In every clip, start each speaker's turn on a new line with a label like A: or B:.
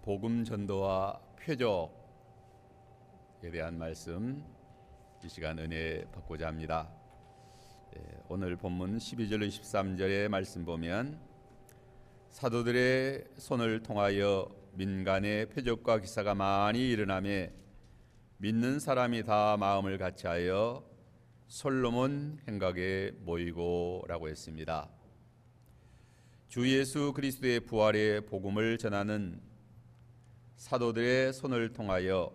A: 복음 전도와 표적에 대한 말씀 이 시간 은혜 받고자 합니다. 오늘 본문 12절로 13절의 말씀 보면 사도들의 손을 통하여 민간의 표적과 기사가 많이 일어나며 믿는 사람이 다 마음을 같이하여 솔로몬 행각에 모이고라고 했습니다. 주 예수 그리스도의 부활의 복음을 전하는 사도들의 손을 통하여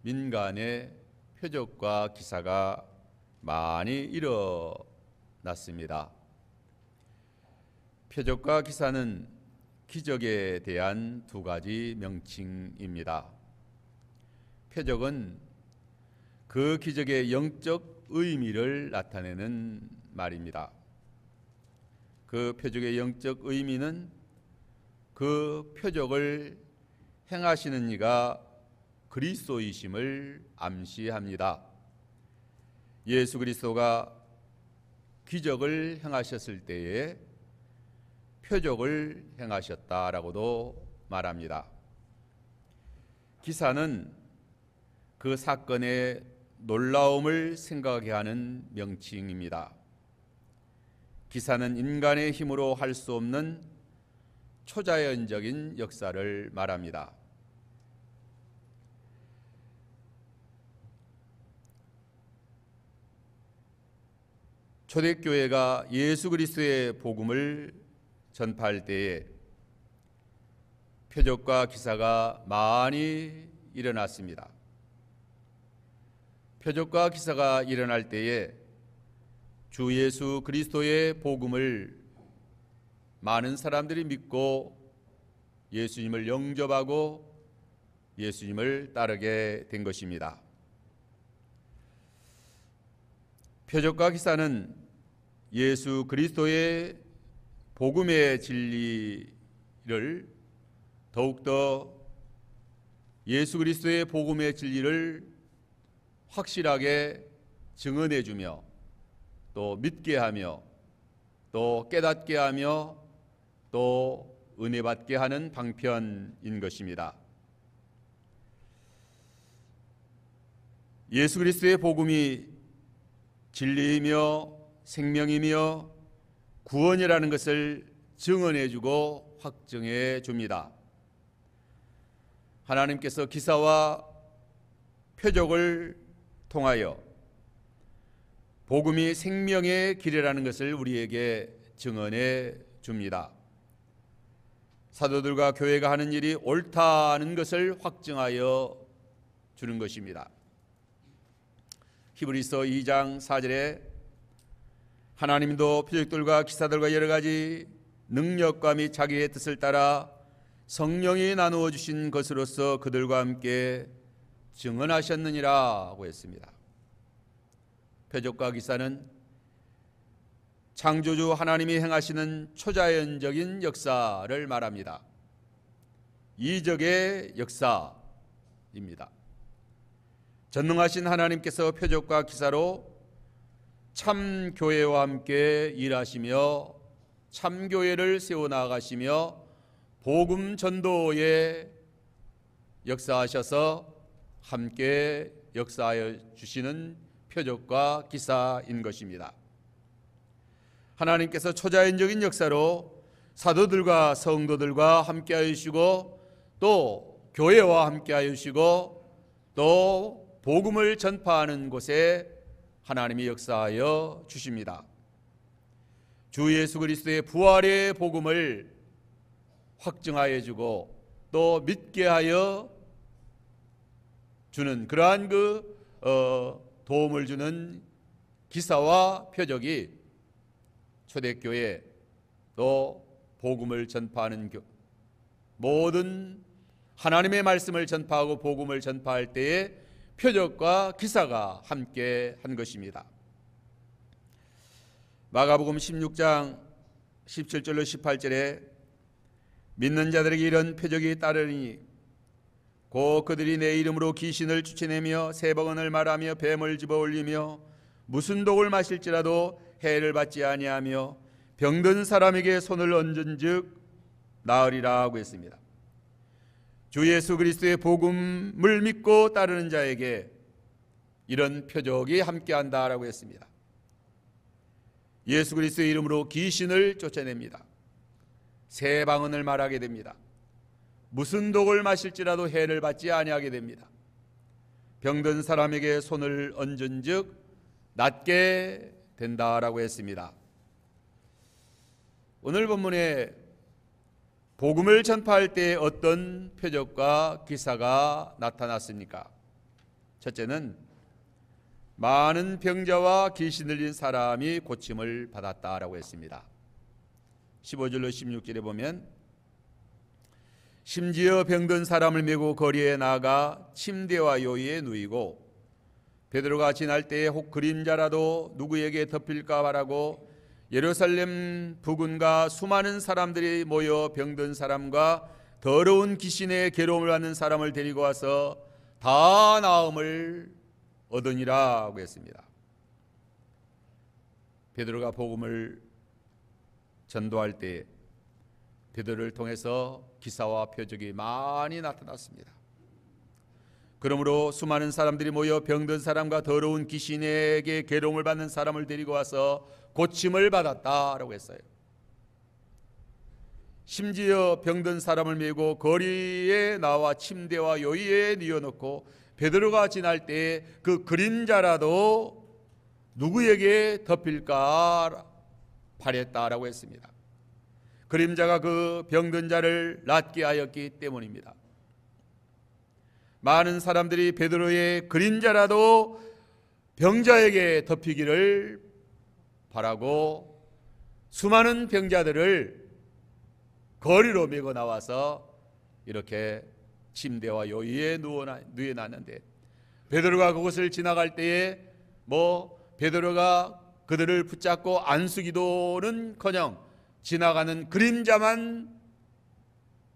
A: 민간의 표적과 기사가 많이 일어났습니다. 표적과 기사는 기적에 대한 두 가지 명칭입니다. 표적은 그 기적의 영적 의미를 나타내는 말입니다. 그 표적의 영적 의미는 그 표적을 행하시는 이가 그리스도이심을 암시합니다. 예수 그리스도가 기적을 행하셨을 때에 표적을 행하셨다라고도 말합니다. 기사는 그 사건의 놀라움을 생각하게 하는 명칭입니다. 기사는 인간의 힘으로 할 수 없는 초자연적인 역사를 말합니다. 초대교회가 예수 그리스도의 복음을 전파할 때에 표적과 기사가 많이 일어났습니다. 표적과 기사가 일어날 때에 주 예수 그리스도의 복음을 많은 사람들이 믿고 예수님을 영접하고 예수님을 따르게 된 것입니다. 표적과 기사는 예수 그리스도의 복음의 진리를 더욱더 예수 그리스도의 복음의 진리를 확실하게 증언해 주며 또 믿게 하며 또 깨닫게 하며 또 은혜 받게 하는 방편인 것입니다. 예수 그리스도의 복음이 진리이며 생명이며 구원이라는 것을 증언해 주고 확증해 줍니다. 하나님께서 기사와 표적을 통하여 복음이 생명의 길이라는 것을 우리에게 증언해 줍니다. 사도들과 교회가 하는 일이 옳다는 것을 확증하여 주는 것입니다. 히브리서 2장 4절에 하나님도 표적들과 기사들과 여러 가지 능력과 및 자기의 뜻을 따라 성령이 나누어 주신 것으로서 그들과 함께 증언하셨느니라 고 했습니다. 표적과 기사는 창조주 하나님이 행하시는 초자연적인 역사를 말합니다. 이적의 역사입니다. 전능하신 하나님께서 표적과 기사로 참 교회와 함께 일하시며 참 교회를 세워나가시며 복음 전도에 역사하셔서 함께 역사하여 주시는 표적과 기사인 것입니다. 하나님께서 초자연적인 역사로 사도들과 성도들과 함께 하시고 또 교회와 함께 하시고 또 복음을 전파하는 곳에 하나님이 역사하여 주십니다. 주 예수 그리스도의 부활의 복음을 확증하여 주고 또 믿게 하여 주는 그러한 도움을 주는 기사와 표적이 초대교회 또 복음을 전파하는 모든 하나님의 말씀을 전파하고 복음을 전파할 때에 표적과 기사가 함께 한 것입니다. 마가복음 16장 17절로 18절에 믿는 자들에게 이런 표적이 따르니 곧 그들이 내 이름으로 귀신을 쫓아내며 세번을 말하며 뱀을 집어올리며 무슨 독을 마실지라도 해를 받지 아니하며 병든 사람에게 손을 얹은즉 나으리라 하고 했습니다. 주 예수 그리스도의 복음을 믿고 따르는 자에게 이런 표적이 함께한다라고 했습니다. 예수 그리스도의 이름으로 귀신을 쫓아냅니다. 새 방언을 말하게 됩니다. 무슨 독을 마실지라도 해를 받지 아니하게 됩니다. 병든 사람에게 손을 얹은즉 낫게 된다라고 했습니다. 오늘 본문에 복음을 전파할 때 어떤 표적과 기사가 나타났습니까? 첫째는 많은 병자와 귀신 들린 사람이 고침을 받았다라고 했습니다. 15절로 16절에 보면 심지어 병든 사람을 메고 거리에 나가 침대와 요위에 누이고 베드로가 지날 때에 혹 그림자라도 누구에게 덮일까 바라고 예루살렘 부근과 수많은 사람들이 모여 병든 사람과 더러운 귀신의 괴로움을 받는 사람을 데리고 와서 다 나음을 얻으니라고 했습니다. 베드로가 복음을 전도할 때 베드로를 통해서 기사와 표적이 많이 나타났습니다. 그러므로 수많은 사람들이 모여 병든 사람과 더러운 귀신에게 괴로움을 받는 사람을 데리고 와서 고침을 받았다라고 했어요. 심지어 병든 사람을 메고 거리에 나와 침대와 요위에 뉘어놓고 베드로가 지날 때 그 그림자라도 누구에게 덮일까 바랬다라고 했습니다. 그림자가 그 병든 자를 낫게 하였기 때문입니다. 많은 사람들이 베드로의 그림자라도 병자에게 덮이기를 바라고 수많은 병자들을 거리로 메고 나와서 이렇게 침대와 요위에 누워놨는데 베드로가 그곳을 지나갈 때에 베드로가 그들을 붙잡고 안수기도는커녕 지나가는 그림자만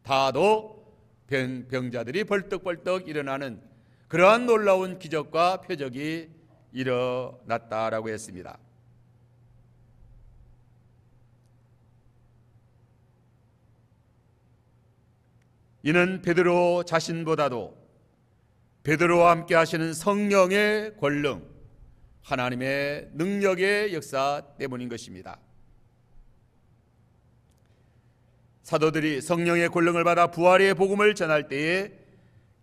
A: 닿아도 병자들이 벌떡벌떡 일어나는 그러한 놀라운 기적과 표적이 일어났다라고 했습니다. 이는 베드로 자신보다도 베드로와 함께 하시는 성령의 권능, 하나님의 능력의 역사 때문인 것입니다. 사도들이 성령의 권능을 받아 부활의 복음을 전할 때에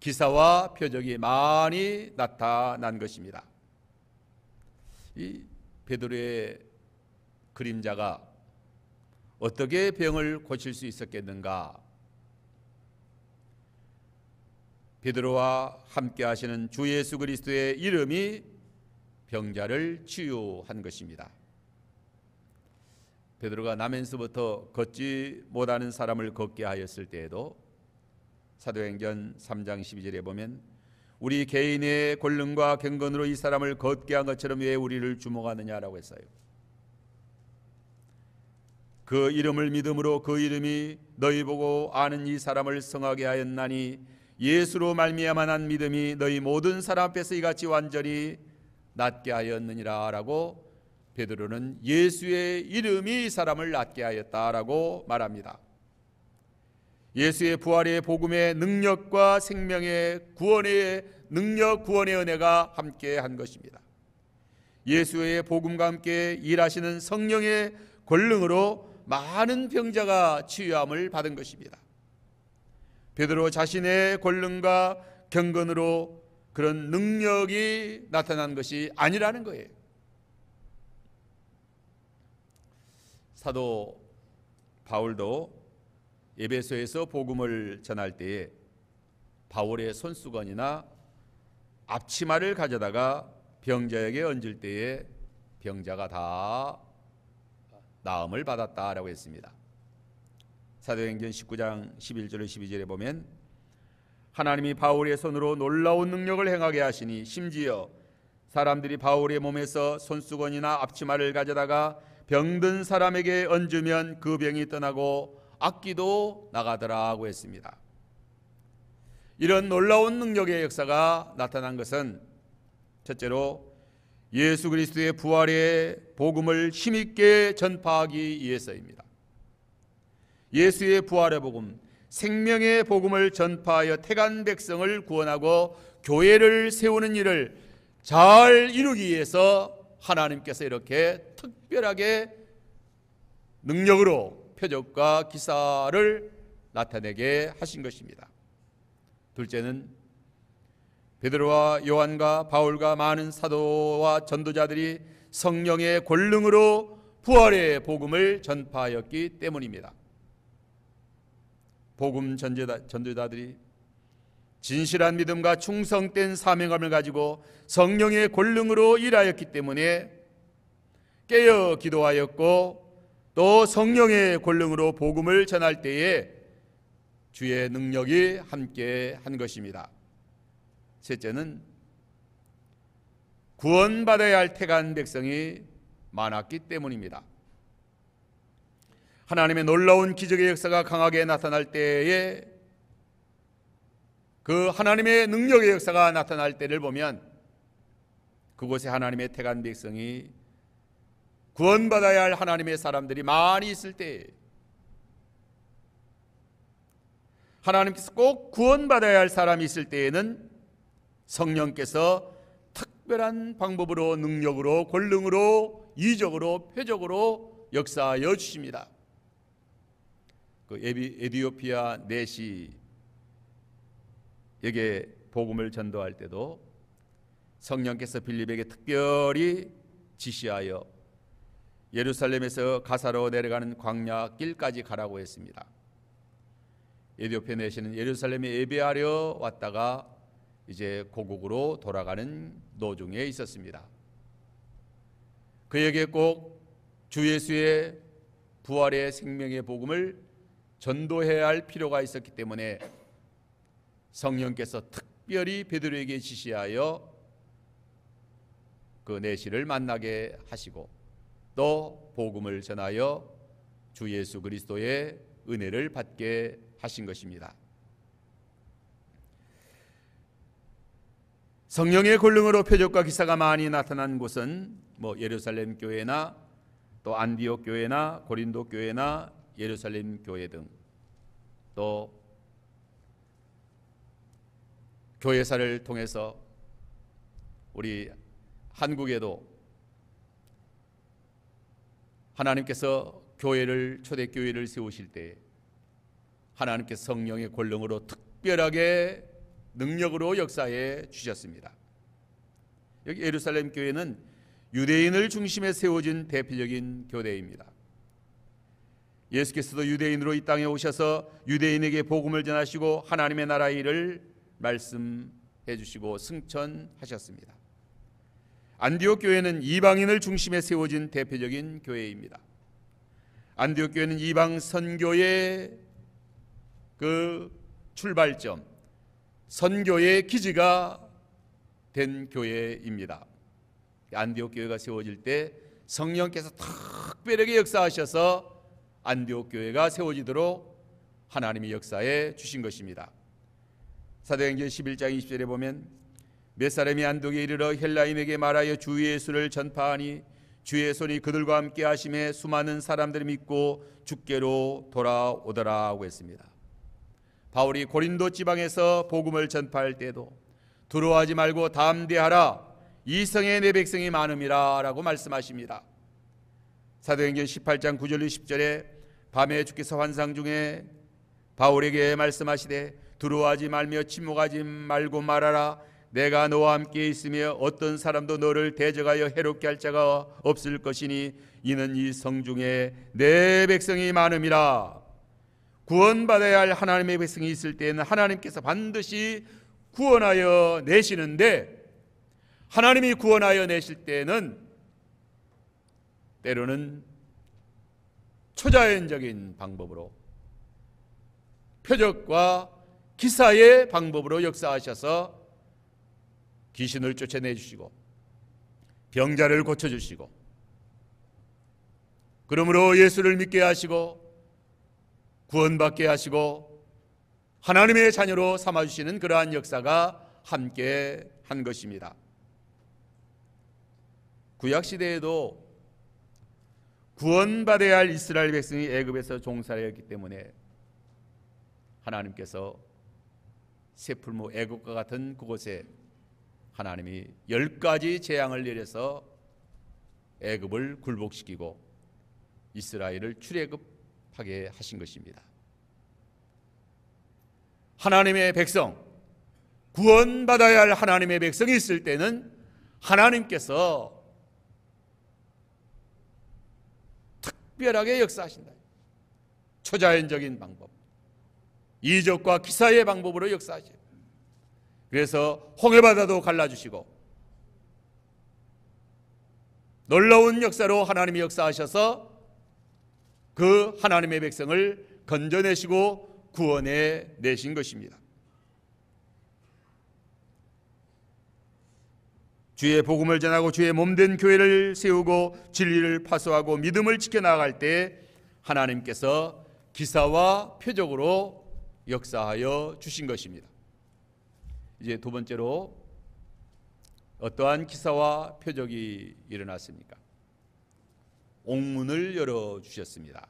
A: 기사와 표적이 많이 나타난 것입니다. 이 베드로의 그림자가 어떻게 병을 고칠 수 있었겠는가? 베드로와 함께 하시는 주 예수 그리스도의 이름이 병자를 치유한 것입니다. 베드로가 나면서부터 걷지 못하는 사람을 걷게 하였을 때에도 사도행전 3장 12절에 보면 우리 개인의 권능과 경건으로 이 사람을 걷게 한 것처럼 왜 우리를 주목하느냐라고 했어요. 그 이름을 믿음으로 그 이름이 너희 보고 아는 이 사람을 성하게 하였나니 예수로 말미암아 난 믿음이 너희 모든 사람 앞에서 이같이 완전히 낫게 하였느니라 라고 베드로는 예수의 이름이 이 사람을 낫게 하였다라고 말합니다. 예수의 부활의 복음의 능력과 생명의 구원의 능력, 구원의 은혜가 함께 한 것입니다. 예수의 복음과 함께 일하시는 성령의 권능으로 많은 병자가 치유함을 받은 것입니다. 베드로 자신의 권능과 경건으로 그런 능력이 나타난 것이 아니라는 거예요. 사도 바울도 에베소에서 복음을 전할 때에 바울의 손수건이나 앞치마를 가져다가 병자에게 얹을 때에 병자가 다 나음을 받았다라고 했습니다. 사도행전 19장 11절 12절에 보면 하나님이 바울의 손으로 놀라운 능력을 행하게 하시니 심지어 사람들이 바울의 몸에서 손수건이나 앞치마를 가져다가 병든 사람에게 얹으면 그 병이 떠나고 악기도 나가더라고 했습니다. 이런 놀라운 능력의 역사가 나타난 것은 첫째로 예수 그리스도의 부활의 복음을 힘있게 전파하기 위해서입니다. 예수의 부활의 복음, 생명의 복음을 전파하여 택한 백성을 구원하고 교회를 세우는 일을 잘 이루기 위해서 하나님께서 이렇게 특별하게 능력으로 표적과 기사를 나타내게 하신 것입니다. 둘째는 베드로와 요한과 바울과 많은 사도와 전도자들이 성령의 권능으로 부활의 복음을 전파하였기 때문입니다. 복음 전도자들이 진실한 믿음과 충성된 사명감을 가지고 성령의 권능으로 일하였기 때문에 깨어 기도하였고, 또 성령의 권능으로 복음을 전할 때에 주의 능력이 함께 한 것입니다. 셋째는 구원받아야 할 택한 백성이 많았기 때문입니다. 하나님의 놀라운 기적의 역사가 강하게 나타날 때에, 그 하나님의 능력의 역사가 나타날 때를 보면 그곳에 하나님의 택한 백성이, 구원받아야 할 하나님의 사람들이 많이 있을 때, 하나님께서 꼭 구원받아야 할 사람이 있을 때에는 성령께서 특별한 방법으로, 능력으로, 권능으로, 이적으로, 표적으로 역사하여 주십니다. 그 에디오피아 내시에게 복음을 전도할 때도 성령께서 빌립에게 특별히 지시하여 예루살렘에서 가사로 내려가는 광야 길까지 가라고 했습니다. 에디오피아 내시는 예루살렘에 예배하려 왔다가 이제 고국으로 돌아가는 도중에 있었습니다. 그에게 꼭 주 예수의 부활의 생명의 복음을 전도해야 할 필요가 있었기 때문에 성령께서 특별히 베드로에게 지시하여 그 내시를 만나게 하시고, 또 복음을 전하여 주 예수 그리스도의 은혜를 받게 하신 것입니다. 성령의 권능으로 표적과 기사가 많이 나타난 곳은 예루살렘 교회나 또 안디옥 교회나 고린도 교회나 예루살렘 교회 등, 또 교회사를 통해서 우리 한국에도 하나님께서 교회를, 초대교회를 세우실 때 하나님께서 성령의 권능으로 특별하게 능력으로 역사해 주셨습니다. 여기 예루살렘 교회는 유대인을 중심에 세워진 대표적인 교회입니다. 예수께서도 유대인으로 이 땅에 오셔서 유대인에게 복음을 전하시고 하나님의 나라의 일을 말씀해 주시고 승천하셨습니다. 안디옥 교회는 이방인을 중심에 세워진 대표적인 교회입니다. 안디옥 교회는 이방 선교의 그 출발점, 선교의 기지가 된 교회입니다. 안디옥 교회가 세워질 때 성령께서 특별하게 역사하셔서 안디옥 교회가 세워지도록 하나님이 역사해 주신 것입니다. 사도행전 11장 20절에 보면 몇 사람이 안디옥에 이르러 헬라인에게 말하여 주 예수를 전파하니 주의 손이 그들과 함께 하심에 수많은 사람들이 믿고 주께로 돌아오더라고 했습니다. 바울이 고린도 지방에서 복음을 전파할 때도 두려워하지 말고 담대하라, 이 성에 내 백성이 많음이라 라고 말씀하십니다. 사도행전 18장 9절 10절에 밤에 주께서 환상 중에 바울에게 말씀하시되 두려워하지 말며 침묵하지 말고 말하라, 내가 너와 함께 있으며 어떤 사람도 너를 대적하여 해롭게 할 자가 없을 것이니 이는 이 성 중에 내 백성이 많음이라. 구원받아야 할 하나님의 백성이 있을 때에는 하나님께서 반드시 구원하여 내시는데, 하나님이 구원하여 내실 때는 때로는 초자연적인 방법으로, 표적과 기사의 방법으로 역사하셔서 귀신을 쫓아내주시고 병자를 고쳐주시고, 그러므로 예수를 믿게 하시고 구원받게 하시고 하나님의 자녀로 삼아주시는 그러한 역사가 함께 한 것입니다. 구약시대에도 구원받아야 할 이스라엘 백성이 애굽에서 종살이였기 때문에 하나님께서 세풀무 애국과 같은 그곳에 하나님이 10가지 재앙을 내려서 애굽을 굴복시키고 이스라엘을 출애굽하게 하신 것입니다. 하나님의 백성, 구원받아야 할 하나님의 백성이 있을 때는 하나님께서 특별하게 역사하신다. 초자연적인 방법, 이적과 기사의 방법으로 역사하셔요. 그래서 홍해바다도 갈라주시고 놀라운 역사로 하나님이 역사하셔서 그 하나님의 백성을 건져내시고 구원해 내신 것입니다. 주의 복음을 전하고 주의 몸된 교회를 세우고 진리를 파수하고 믿음을 지켜나갈 때 하나님께서 기사와 표적으로 역사하여 주신 것입니다. 이제 두 번째로 어떠한 기사와 표적이 일어났습니까? 옥문을 열어주셨습니다.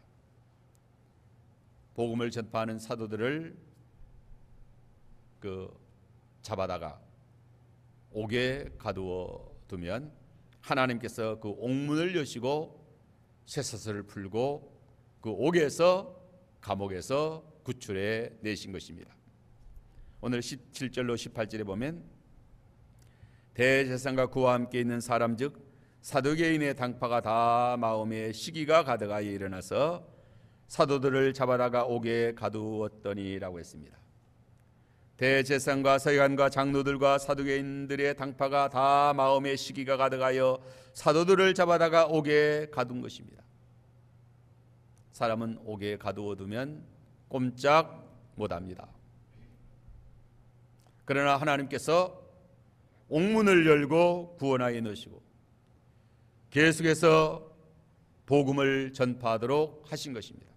A: 복음을 전파하는 사도들을 잡아다가 옥에 가두어 두면 하나님께서 그 옥문을 여시고 쇠사슬을 풀고 그 옥에서 감옥에서 구출해 내신 것입니다. 오늘 17절로 18절에 보면 대제사장과 그와 함께 있는 사람 즉 사두개인의 당파가 다 마음에 시기가 가득하여 일어나서 사도들을 잡아다가 옥에 가두었더니라고 했습니다. 대제사장과 서기관과 장로들과 사두개인들의 당파가 다 마음에 시기가 가득하여 사도들을 잡아다가 옥에 가둔 것입니다. 사람은 옥에 가두어 두면 꼼짝 못합니다. 그러나 하나님께서 옥문을 열고 구원하여 넣으시고 계속해서 복음을 전파하도록 하신 것입니다.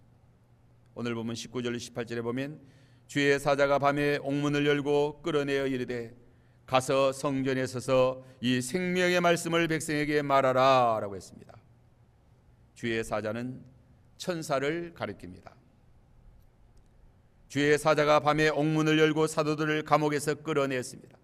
A: 오늘 보면 19절 18절에 보면 주의 사자가 밤에 옥문을 열고 끌어내어 이르되 가서 성전에 서서 이 생명의 말씀을 백성에게 말하라 라고 했습니다. 주의 사자는 천사를 가리킵니다. 주의 사자가 밤에 옥문을 열고 사도들을 감옥에서 끌어냈습니다.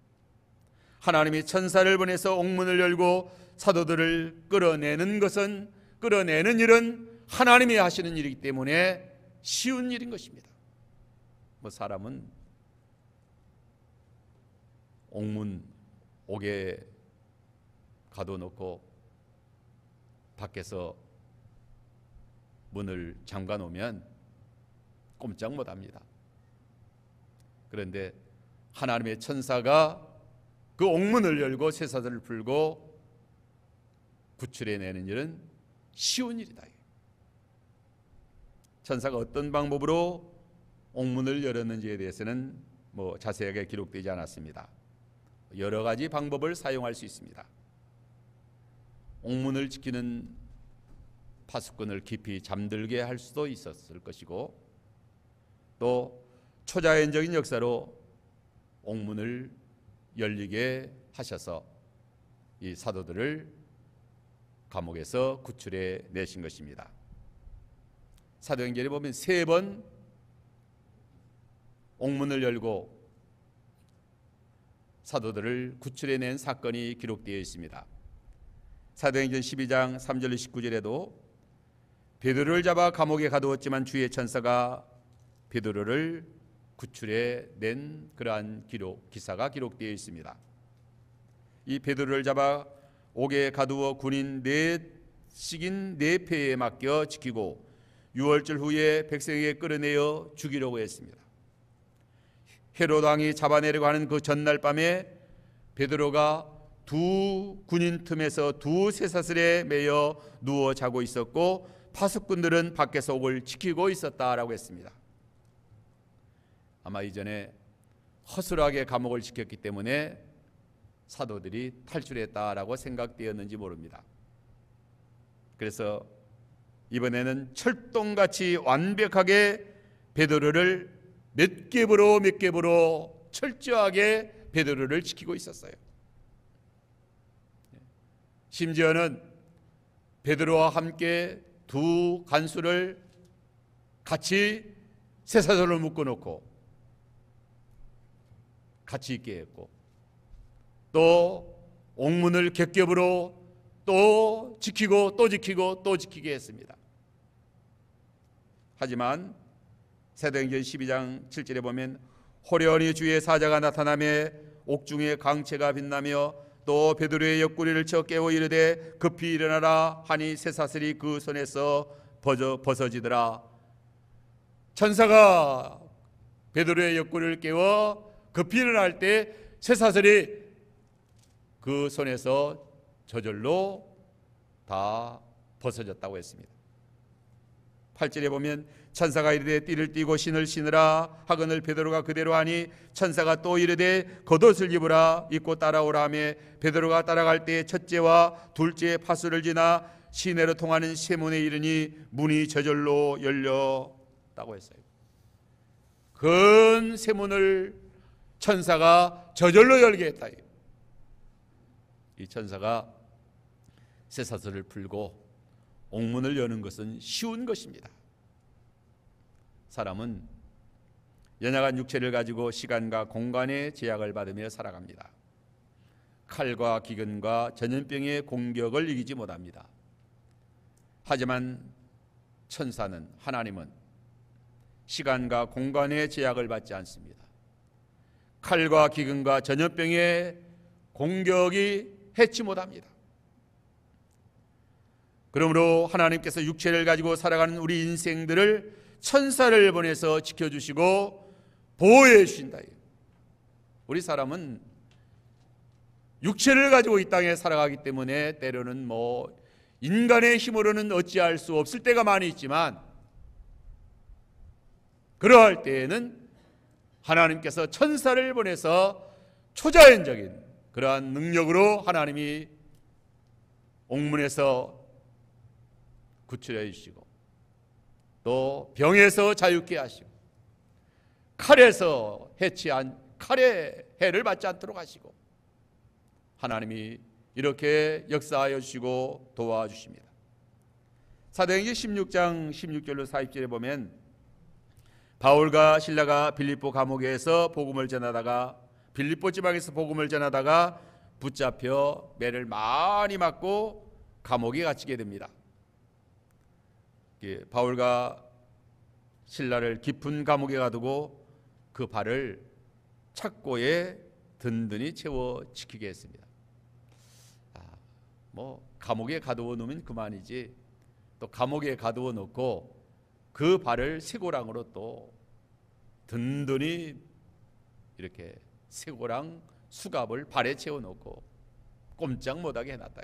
A: 하나님이 천사를 보내서 옥문을 열고 사도들을 끌어내는 일은 하나님이 하시는 일이기 때문에 쉬운 일인 것입니다. 사람은 옥에 가둬놓고 밖에서 문을 잠가 놓으면 꼼짝 못합니다. 그런데 하나님의 천사가 그 옥문을 열고 쇠사슬을 풀고 구출해내는 일은 쉬운 일이다. 천사가 어떤 방법으로 옥문을 열었는지에 대해서는 자세하게 기록되지 않았습니다. 여러 가지 방법을 사용할 수 있습니다. 옥문을 지키는 파수꾼을 깊이 잠들게 할 수도 있었을 것이고 또 초자연적인 역사로 옥문을 열리게 하셔서 이 사도들을 감옥에서 구출해 내신 것입니다. 사도행전에 보면 3번 옥문을 열고 사도들을 구출해낸 사건이 기록되어 있습니다. 사도행전 12장 3절 19절에도 베드로를 잡아 감옥에 가두었지만 주의 천사가 베드로를 구출해낸 그러한 기사가 기록되어 있습니다. 이 베드로를 잡아 옥에 가두어 군인 식인 4패에 맡겨 지키고 6월절 후에 백성에게 끌어내어 죽이려고 했습니다. 헤롯 왕이 잡아내려고 하는 그 전날 밤에 베드로가 두 군인 틈에서 두 쇠사슬에 매여 누워 자고 있었고 파수꾼들은 밖에서 옥을 지키고 있었다라고 했습니다. 아마 이전에 허술하게 감옥을 지켰기 때문에 사도들이 탈출했다라고 생각되었는지 모릅니다. 그래서 이번에는 철동같이 완벽하게 베드로를 몇 겹으로 철저하게 베드로를 지키고 있었어요. 심지어는 베드로와 함께 두 간수를 같이 쇠사슬로 묶어놓고 가치 있게 했고, 또 옥문을 겹겹으로 또 지키고 또 지키고 또 지키게 했습니다. 하지만 사도행전 12장 7절에 보면 호련히 주의 사자가 나타나며 옥중에 광채가 빛나며 또 베드로의 옆구리를 쳐 깨워 이르되 급히 일어나라 하니 쇠사슬이 그 손에서 벗어지더라. 천사가 베드로의 옆구리를 깨워 급히 일어날 때 쇠사슬이 그 손에서 저절로 다 벗어졌다고 했습니다. 8절에 보면 천사가 이르되 띠를 띠고 신을 신으라 하거늘 베드로가 그대로 하니 천사가 또 이르되 겉옷을 입으라 입고 따라오라 하며 베드로가 따라갈 때 첫째와 둘째 파수를 지나 시내로 통하는 세문에 이르니 문이 저절로 열렸다고 했어요. 큰 세문을 천사가 저절로 열게 했다. 이 천사가 쇠사슬을 풀고 옥문을 여는 것은 쉬운 것입니다. 사람은 연약한 육체를 가지고 시간과 공간의 제약을 받으며 살아갑니다. 칼과 기근과 전염병의 공격을 이기지 못합니다. 하지만 천사는, 하나님은 시간과 공간의 제약을 받지 않습니다. 칼과 기근과 전염병의 공격이 해치 못합니다. 그러므로 하나님께서 육체를 가지고 살아가는 우리 인생들을 천사를 보내서 지켜주시고 보호해 주신다. 우리 사람은 육체를 가지고 이 땅에 살아가기 때문에 때로는 인간의 힘으로는 어찌할 수 없을 때가 많이 있지만, 그러할 때에는 하나님께서 천사를 보내서 초자연적인 그러한 능력으로 하나님이 옥문에서 구출해 주시고, 또 병에서 자유케 하시고, 칼의 해를 받지 않도록 하시고, 하나님이 이렇게 역사하여 주시고 도와주십니다. 사도행전 16장 16절로 40절에 보면 바울과 실라가 빌립보 감옥에서 복음을 전하다가, 빌립보 지방에서 복음을 전하다가 붙잡혀 매를 많이 맞고 감옥에 갇히게 됩니다. 바울과 실라를 깊은 감옥에 가두고 그 발을 착고에 든든히 채워 지키게 했습니다. 감옥에 가두어 놓으면 그만이지, 또 감옥에 가두어 놓고 그 발을 쇠고랑으로 또 든든히 이렇게 쇠고랑 수갑을 발에 채워 놓고 꼼짝 못하게 해놨다.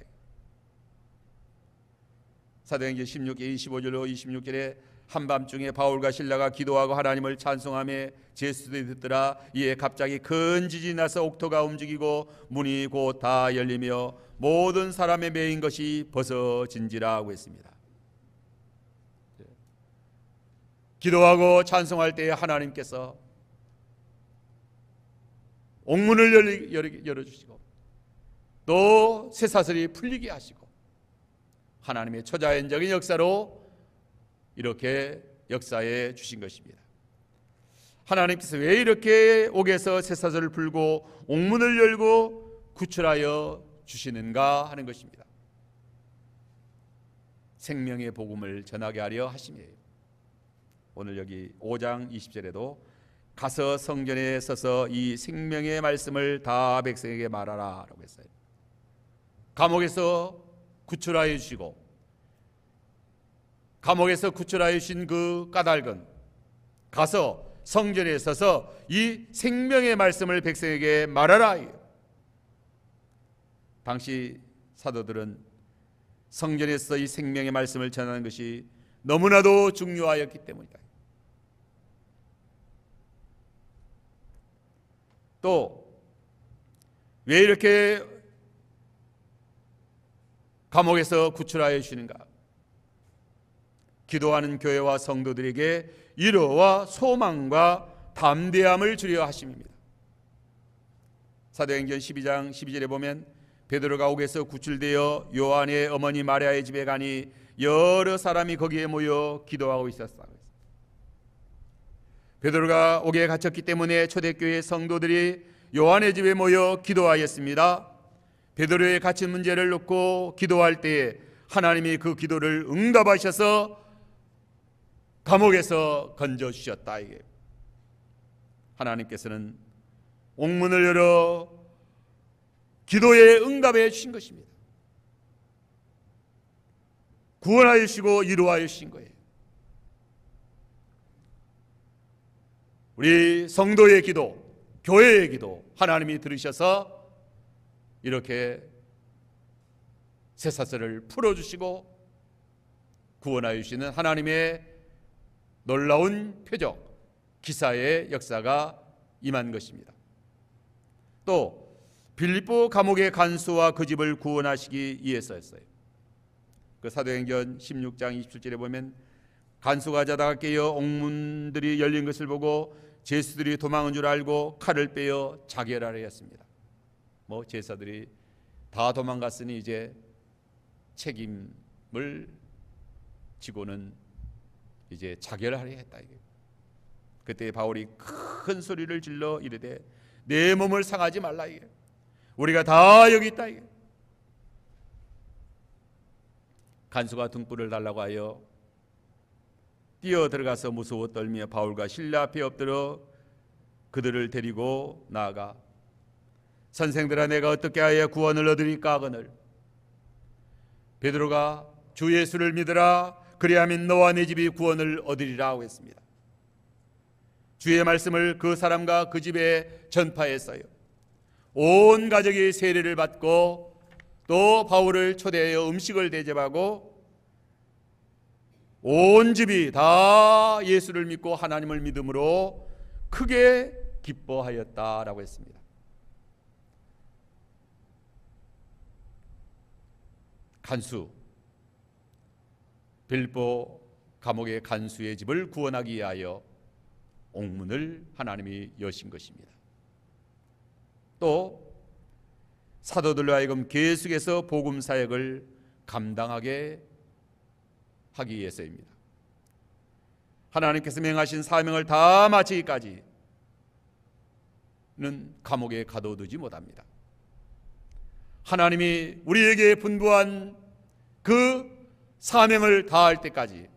A: 사도행전 16장 25절로 26절에 한밤중에 바울과 실라가 기도하고 하나님을 찬송하며 제수들이 듣더라. 이에 갑자기 큰 지진이 나서 옥토가 움직이고 문이 곧 다 열리며 모든 사람의 매인 것이 벗어진지라 하고 했습니다. 기도하고 찬송할 때에 하나님께서 옥문을 열어주시고 또 쇠사슬이 풀리게 하시고, 하나님의 초자연적인 역사로 이렇게 역사해 주신 것입니다. 하나님께서 왜 이렇게 옥에서 쇠사슬을 풀고 옥문을 열고 구출하여 주시는가 하는 것입니다. 생명의 복음을 전하게 하려 하심이에요. 오늘 여기 5장 20절에도 가서 성전에 서서 이 생명의 말씀을 다 백성에게 말하라 라고 했어요. 감옥에서 구출하여 주시고, 감옥에서 구출하여 주신 그 까닭은 가서 성전에 서서 이 생명의 말씀을 백성에게 말하라. 당시 사도들은 성전에서 이 생명의 말씀을 전하는 것이 너무나도 중요하였기 때문이다. 또 왜 이렇게 감옥에서 구출하여 주시는가? 기도하는 교회와 성도들에게 위로와 소망과 담대함을 주려 하심입니다. 사도행전 12장 12절에 보면 베드로가 옥에서 구출되어 요한의 어머니 마리아의 집에 가니 여러 사람이 거기에 모여 기도하고 있었다. 베드로가 옥에 갇혔기 때문에 초대교회 성도들이 요한의 집에 모여 기도하였습니다. 베드로의 갇힌 문제를 놓고 기도할 때에 하나님이 그 기도를 응답하셔서 감옥에서 건져주셨다. 이게 하나님께서는 옥문을 열어 기도에 응답해 주신 것입니다. 구원하여 주시고 이루하여 주신 거예요. 우리 성도의 기도, 교회의 기도 하나님이 들으셔서 이렇게 쇠사슬을 풀어주시고 구원하여 주시는 하나님의 놀라운 표적, 기사의 역사가 임한 것입니다. 또 빌립보 감옥의 간수와 그 집을 구원하시기 위해서였어요. 그 사도행전 16장 27절에 보면 간수가 자다가 깨어 옥문들이 열린 것을 보고 제수들이 도망한 줄 알고 칼을 빼어 자결하려 했습니다. 제사들이 다 도망갔으니 이제 책임을 지고는 이제 자결하려 했다. 그때 바울이 큰 소리를 질러 이르되 내 몸을 상하지 말라. 우리가 다 여기 있다. 간수가 등불을 달라고 하여 뛰어 들어가서 무서워 떨며 바울과 실라 앞에 엎드려 그들을 데리고 나아가 선생들아 내가 어떻게 하여 구원을 얻으리까 하거늘 베드로가 주 예수를 믿으라 그리하면 너와 내 집이 구원을 얻으리라 하고 했습니다. 주의 말씀을 그 사람과 그 집에 전파했어요. 온 가족이 세례를 받고 또 바울을 초대하여 음식을 대접하고 온 집이 다 예수를 믿고 하나님을 믿음으로 크게 기뻐하였다라고 했습니다. 간수, 빌립보 감옥의 간수의 집을 구원하기 위하여 옥문을 하나님이 여신 것입니다. 또 사도들로 하여금 계속해서 복음 사역을 감당하게 하기 위해서입니다. 하나님께서 명하신 사명을 다 마치기까지는 감옥에 가둬두지 못합니다. 하나님이 우리에게 분부한 그 사명을 다할 때까지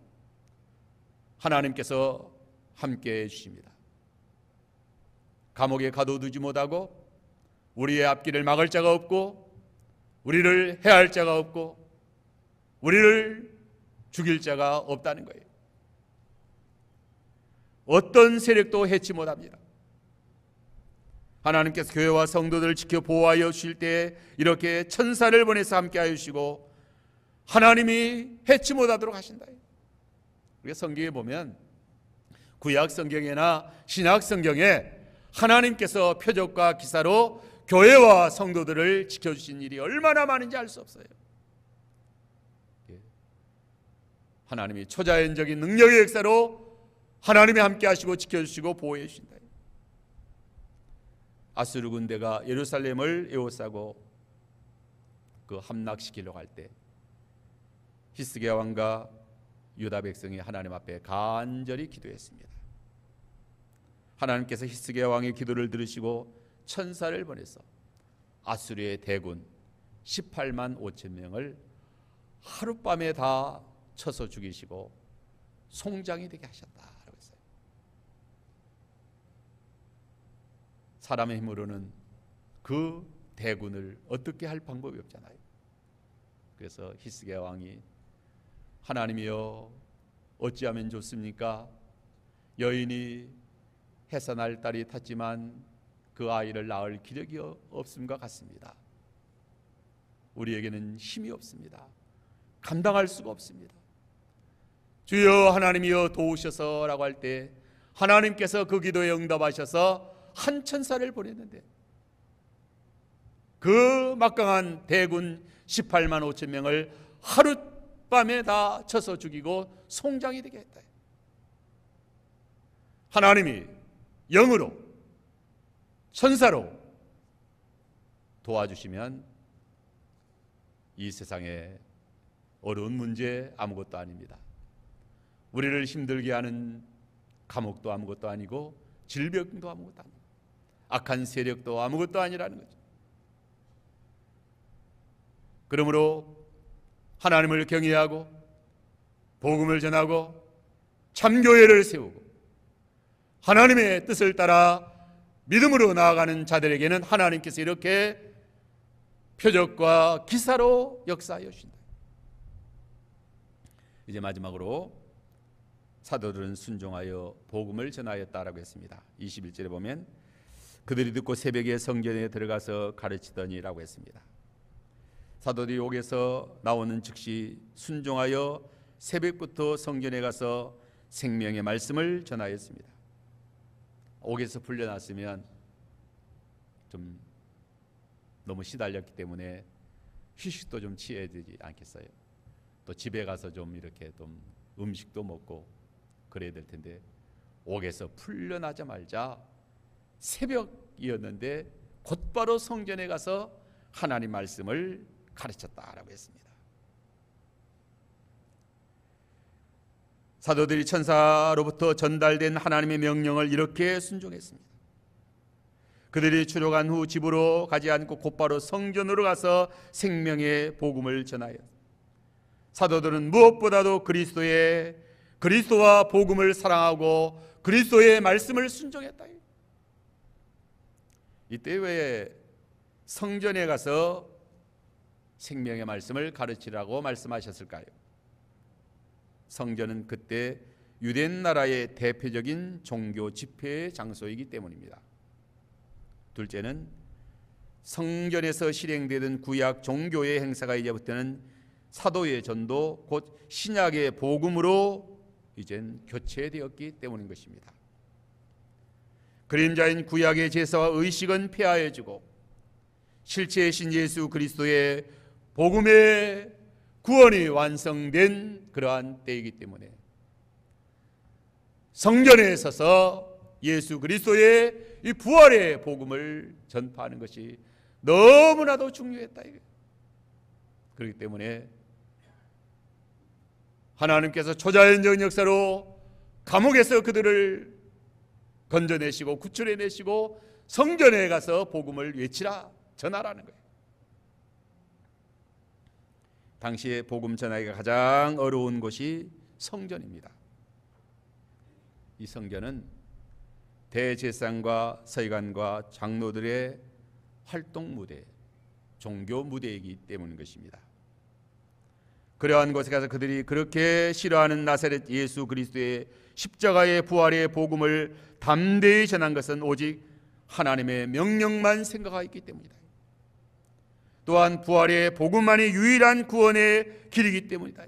A: 하나님께서 함께해 주십니다. 감옥에 가둬두지 못하고 우리의 앞길을 막을 자가 없고 우리를 해할 자가 없고 우리를 죽일 자가 없다는 거예요. 어떤 세력도 해치 못합니다. 하나님께서 교회와 성도들을 지켜 보호하여 주실 때 이렇게 천사를 보내서 함께하여 주시고 하나님이 해치 못하도록 하신다. 우리가 성경에 보면 구약 성경이나 신약 성경에 하나님께서 표적과 기사로 교회와 성도들을 지켜주신 일이 얼마나 많은지 알 수 없어요. 하나님이 초자연적인 능력의 역사로 하나님이 함께 하시고 지켜주시고 보호해 주신다. 아수르 군대가 예루살렘을 에워싸고 그 함락시키려고 할 때 히스기야 왕과 유다 백성이 하나님 앞에 간절히 기도했습니다. 하나님께서 히스기야 왕의 기도를 들으시고 천사를 보내서 아수르의 대군 18만 5천 명을 하룻밤에 다 쳐서 죽이시고 송장이 되게 하셨다라고 했어요. 사람의 힘으로는 그 대군을 어떻게 할 방법이 없잖아요. 그래서 히스기야 왕이 하나님이여 어찌하면 좋습니까? 여인이 해산할 딸이 탔지만 그 아이를 낳을 기력이 없음과 같습니다. 우리에게는 힘이 없습니다. 감당할 수가 없습니다. 주여 하나님이여 도우셔서 라고 할 때 하나님께서 그 기도에 응답하셔서 한 천사를 보냈는데 그 막강한 대군 18만 5천 명을 하룻밤에 다 쳐서 죽이고 송장이 되게 했다. 하나님이 영으로 천사로 도와주시면 이 세상에 어려운 문제 아무것도 아닙니다. 우리를 힘들게 하는 감옥도 아무것도 아니고 질병도 아무것도 아니고 악한 세력도 아무것도 아니라는 거죠. 그러므로 하나님을 경외하고 복음을 전하고 참교회를 세우고 하나님의 뜻을 따라 믿음으로 나아가는 자들에게는 하나님께서 이렇게 표적과 기사로 역사하여 주신다. 이제 마지막으로 사도들은 순종하여 복음을 전하였다라고 했습니다. 21절에 보면 그들이 듣고 새벽에 성전에 들어가서 가르치더니라고 했습니다. 사도들이 옥에서 나오는 즉시 순종하여 새벽부터 성전에 가서 생명의 말씀을 전하였습니다. 옥에서 풀려났으면 좀 너무 시달렸기 때문에 휴식도 좀 취해야 되지 않겠어요? 또 집에 가서 좀 이렇게 좀 음식도 먹고 그래야 될 텐데 옥에서 풀려나자마자 새벽이었는데 곧바로 성전에 가서 하나님 말씀을 가르쳤다라고 했습니다. 사도들이 천사로부터 전달된 하나님의 명령을 이렇게 순종했습니다. 그들이 출애굽한 후 집으로 가지 않고 곧바로 성전으로 가서 생명의 복음을 전하여 사도들은 무엇보다도 그리스도와 복음을 사랑하고 그리스도의 말씀을 순종했다. 이때 왜 성전에 가서 생명의 말씀을 가르치라고 말씀하셨을까요? 성전은 그때 유대 나라의 대표적인 종교 집회의 장소이기 때문입니다. 둘째는 성전에서 실행되던 구약 종교의 행사가 이제부터는 사도의 전도 곧 신약의 복음으로 이젠 교체되었기 때문인 것입니다. 그림자인 구약의 제사와 의식은 폐하여지고 실체의 신 예수 그리스도의 복음의 구원이 완성된 그러한 때이기 때문에 성전에 서서 예수 그리스도의 이 부활의 복음을 전파하는 것이 너무나도 중요했다. 그렇기 때문에 하나님께서 초자연적 역사로 감옥에서 그들을 건져내시고 구출해내시고 성전에 가서 복음을 외치라, 전하라는 거예요. 당시에 복음 전하기가 가장 어려운 곳이 성전입니다. 이 성전은 대제사장과 서기관과 장로들의 활동 무대, 종교 무대이기 때문인 것입니다. 그러한 곳에 가서 그들이 그렇게 싫어하는 나사렛 예수 그리스도의 십자가의 부활의 복음을 담대히 전한 것은 오직 하나님의 명령만 생각하였기 때문이다. 또한 부활의 복음만이 유일한 구원의 길이기 때문이다.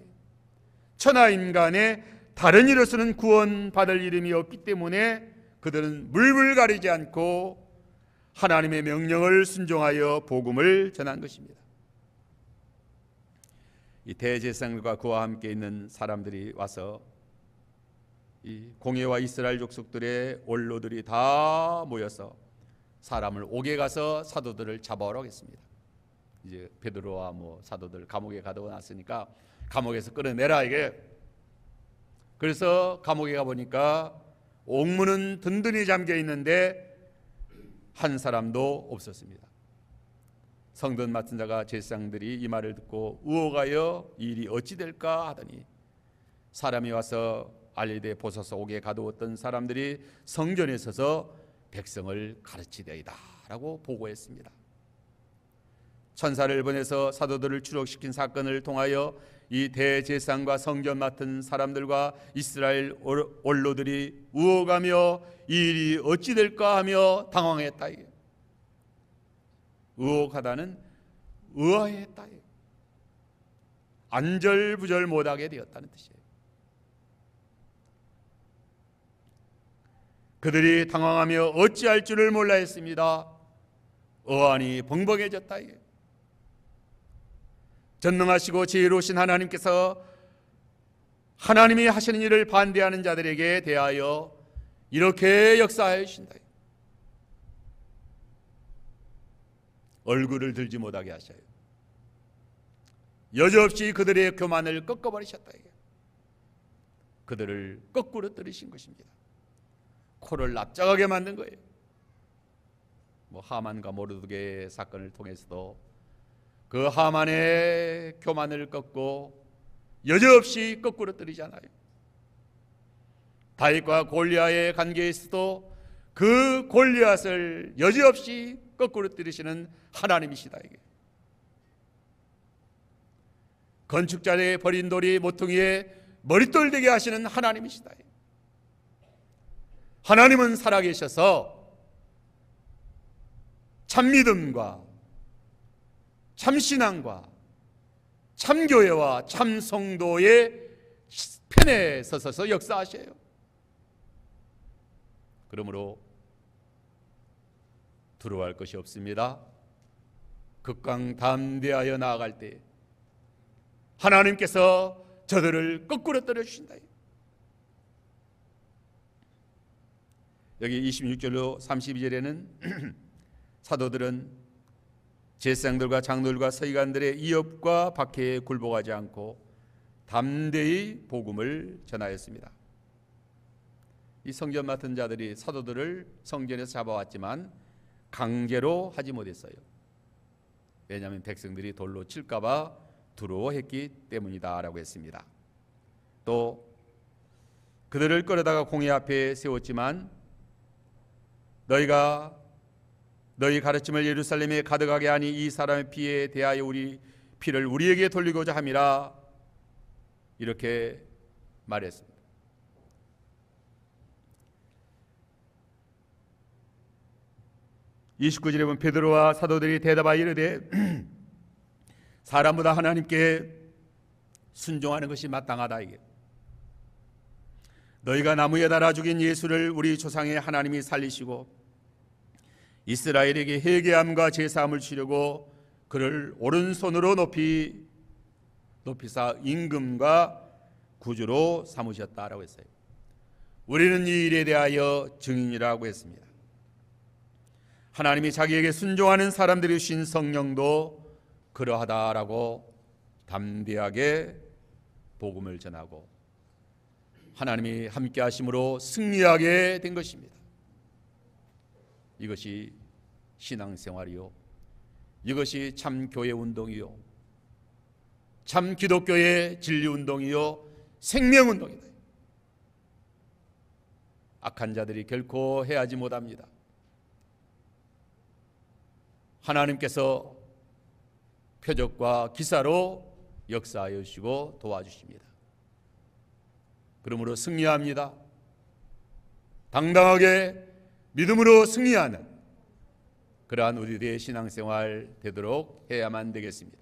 A: 천하 인간의 다른 이로서는 구원받을 이름이 없기 때문에 그들은 물불 가리지 않고 하나님의 명령을 순종하여 복음을 전한 것입니다. 이 대제사장과 그와 함께 있는 사람들이 와서 이 공회와 이스라엘 족속들의 원로들이 다 모여서 사람을 옥에 가서 사도들을 잡아오라고 했습니다. 이제 베드로와 사도들 감옥에 가두어 놨으니까 감옥에서 끌어내라 이게. 그래서 감옥에 가보니까 옥문은 든든히 잠겨 있는데 한 사람도 없었습니다. 성전 맡은 자가 제사장들이 이 말을 듣고 우호가여 이 일이 어찌 될까 하더니 사람이 와서 알리되 보소서 옥에 가두었던 사람들이 성전에 서서 백성을 가르치되이다 라고 보고했습니다. 천사를 보내서 사도들을 추록시킨 사건을 통하여 이 대제사장과 성전 맡은 사람들과 이스라엘 원로들이 우호가며 이 일이 어찌 될까 하며 당황했다. 우호하다는 의아했다. 안절부절 못하게 되었다는 뜻이에요. 그들이 당황하며 어찌할 줄을 몰라 했습니다. 어안이 벙벙해졌다. 전능하시고 지혜로우신 하나님께서 하나님이 하시는 일을 반대하는 자들에게 대하여 이렇게 역사하여 주신다. 얼굴을 들지 못하게 하셔요. 여지없이 그들의 교만을 꺾어버리셨다. 그들을 거꾸로 들이신 것입니다. 코를 납작하게 만든 거예요. 하만과 모르드게의 사건을 통해서도 그 하만의 교만을 꺾고 여지없이 거꾸로 뜨리잖아요. 다윗과 골리앗의 관계에서도 그 골리앗을 여지없이 거꾸로 뜨리시는 하나님이시다. 이게 건축자의 버린 돌이 모퉁이에 머릿돌 되게 하시는 하나님이시다. 하나님은 살아계셔서 참믿음과 참신앙과 참교회와 참성도의 편에 서서 역사하셔요. 그러므로 두려워할 것이 없습니다. 극강담대하여 나아갈 때 하나님께서 저들을 거꾸로 떨어주신다. 여기 26절로 32절에는 사도들은 제사장들과 장로들과 서기관들의 이업과 박해에 굴복하지 않고 담대히 복음을 전하였습니다. 이 성전 맡은 자들이 사도들을 성전에서 잡아왔지만 강제로 하지 못했어요. 왜냐하면 백성들이 돌로 칠까 봐 두려워했기 때문이다 라고 했습니다. 또 그들을 끌어다가 공회 앞에 세웠지만 너희 가르침을 예루살렘에 가득하게 하니 이 사람의 피에 대하여 우리 피를 우리에게 돌리고자 함이라 이렇게 말했습니다. (29절에) 보면 베드로와 사도들이 대답하여 이르되 사람보다 하나님께 순종하는 것이 마땅하다. 이게 너희가 나무에 달아 죽인 예수를 우리 조상의 하나님이 살리시고 이스라엘에게 회개함과 제사함을 주려고 그를 오른손으로 높이사 임금과 구주로 삼으셨다라고 했어요. 우리는 이 일에 대하여 증인이라고 했습니다. 하나님이 자기에게 순종하는 사람들이 주신 성령도 그러하다라고 담대하게 복음을 전하고 하나님이 함께 하심으로 승리하게 된 것입니다. 이것이 신앙생활이요, 이것이 참 교회 운동이요, 참 기독교의 진리운동이요, 생명운동이다. 악한 자들이 결코 해하지 못합니다. 하나님께서 표적과 기사로 역사하여 주시고 도와주십니다. 그러므로 승리합니다. 당당하게 믿음으로 승리하는 그러한 우리들의 신앙생활 되도록 해야만 되겠습니다.